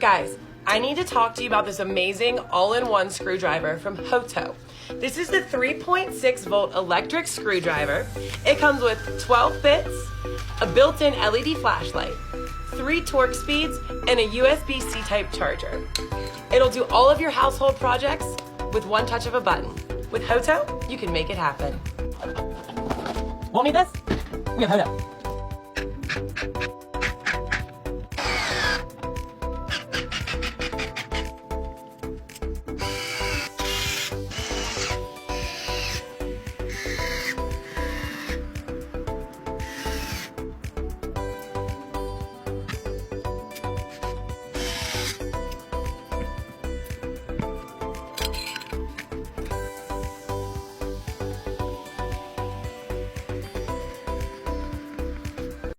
Guys, I need to talk to you about this amazing all-in-one screwdriver from HOTO. This is the 3.6 volt electric screwdriver. It comes with 12 bits, a built-in LED flashlight, 3 torque speeds, and a USB-C type charger. It'll do all of your household projects with one touch of a button. With HOTO, you can make it happen. Won't need this? We have HOTO.